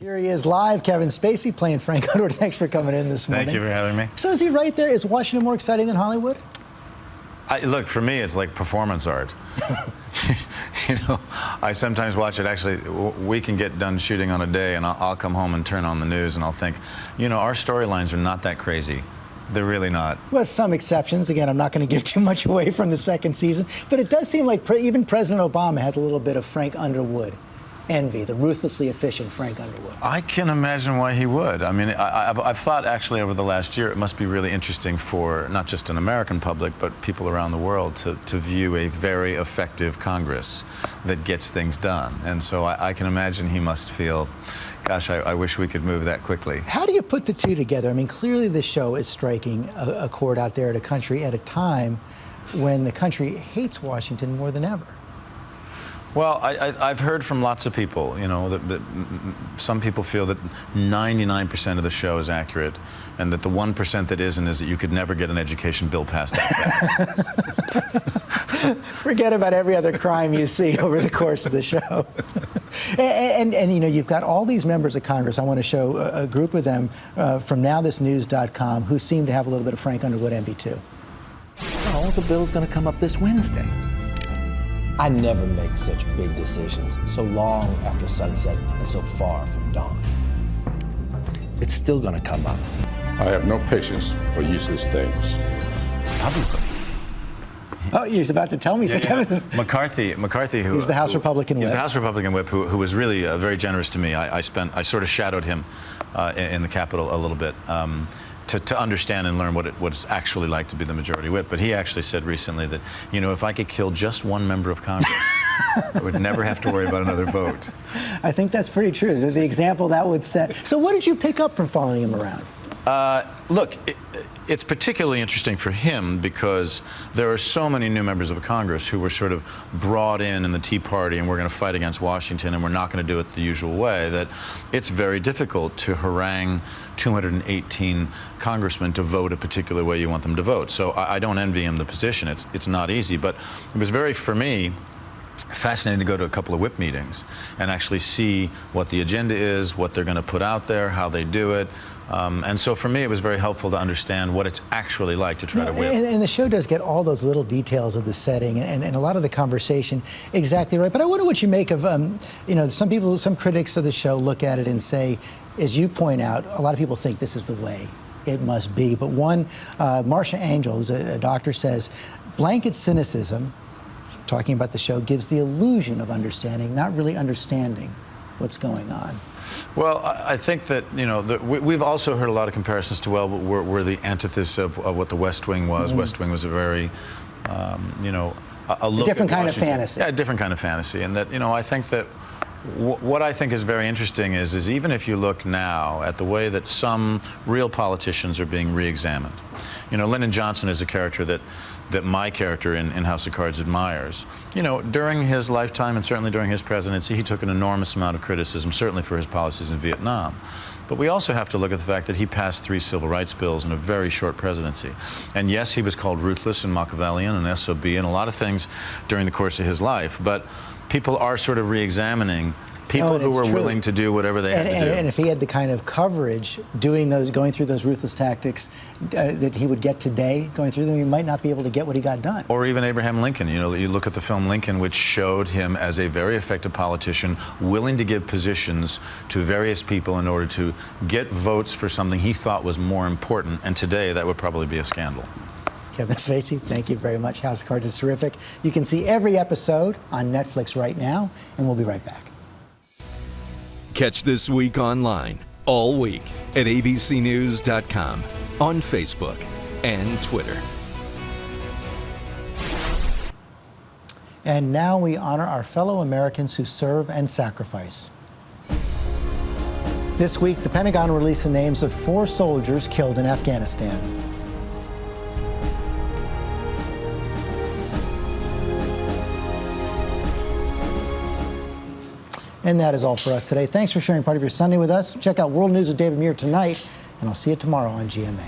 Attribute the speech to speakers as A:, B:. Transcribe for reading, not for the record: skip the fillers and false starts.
A: Here he is live, Kevin Spacey playing Frank Underwood. Thanks for coming in this morning.
B: Thank you for having me.
A: So is he right there? Is Washington more exciting than Hollywood?
B: Look, for me, it's like performance art. I sometimes watch it. Actually, we can get done shooting on a day, and I'll come home and turn on the news, and I'll think, our storylines are not that crazy. They're really not.
A: With some exceptions. Again, I'm not going to give too much away from the second season, but it does seem like even President Obama has a little bit of Frank Underwood envy, the ruthlessly efficient Frank Underwood.
B: I can imagine why he would. I mean, I've thought actually over the last year it must be really interesting for not just an American public, but people around the world to view a very effective Congress that gets things done. And so I can imagine he must feel, gosh, I wish we could move that quickly.
A: How do you put the two together? I mean, clearly this show is striking a chord out there at a country at a time when the country hates Washington more than ever.
B: Well, I've heard from lots of people, that some people feel that 99% of the show is accurate, and that the 1% that isn't is that you could never get an education bill passed that fast.
A: Forget about every other crime you see over the course of the show. and you've got all these members of Congress. I want to show a group of them from nowthisnews.com who seem to have a little bit of Frank Underwood envy too.
C: Oh, the bill's going to come up this Wednesday.
D: I never make such big decisions so long after sunset and so far from dawn.
C: It's still going to come up.
E: I have no patience for useless things.
A: Oh, he's about to tell me.
B: Yeah,
A: Kevin.
B: McCarthy,
A: he's the House Republican whip.
B: He's the House Republican whip who was really very generous to me. I sort of shadowed him in the Capitol a little bit. To understand and learn what it's actually like to be the majority whip. But he actually said recently that, if I could kill just one member of Congress, I would never have to worry about another vote.
A: I think that's pretty true, the example that would set. So what did you pick up from following him around?
B: Look, it's particularly interesting for him because there are so many new members of Congress who were sort of brought in the Tea Party, and we're going to fight against Washington, and we're not going to do it the usual way, that it's very difficult to harangue 218 congressmen to vote a particular way you want them to vote. So I don't envy him the position. It's not easy, but it was for me, fascinating to go to a couple of whip meetings and actually see what the agenda is, what they're going to put out there, how they do it. And so for me, it was very helpful to understand what it's actually like to try to whip.
A: And the show does get all those little details of the setting and a lot of the conversation exactly right. But I wonder what you make of, some critics of the show look at it and say, as you point out, a lot of people think this is the way it must be. But one, Marcia Angel, who's a doctor, says, blanket cynicism, talking about the show, gives the illusion of understanding, not really understanding what's going on.
B: Well, I think that, we've also heard a lot of comparisons to, we're the antithesis of what the West Wing was. Mm-hmm. West Wing was a very, a
A: different kind of fantasy.
B: Yeah, a different kind of fantasy. And that, I think that what I think is very interesting is even if you look now at the way that some real politicians are being re-examined. Lyndon Johnson is a character that my character in House of Cards admires. During his lifetime and certainly during his presidency, he took an enormous amount of criticism, certainly for his policies in Vietnam. But we also have to look at the fact that he passed 3 civil rights bills in a very short presidency. And yes, he was called ruthless and Machiavellian and SOB and a lot of things during the course of his life. But people are sort of re-examining people who were willing to do whatever they had to do.
A: And if he had the kind of coverage going through those ruthless tactics that he would get today, going through them, he might not be able to get what he got done.
B: Or even Abraham Lincoln. You look at the film Lincoln, which showed him as a very effective politician, willing to give positions to various people in order to get votes for something he thought was more important. And today, that would probably be a scandal.
A: Kevin Spacey, thank you very much. House of Cards is terrific. You can see every episode on Netflix right now, and we'll be right back.
F: Catch This Week online all week at abcnews.com, on Facebook and Twitter.
A: And now we honor our fellow Americans who serve and sacrifice. This week, the Pentagon released the names of 4 soldiers killed in Afghanistan. And that is all for us today. Thanks for sharing part of your Sunday with us. Check out World News with David Muir tonight, and I'll see you tomorrow on GMA.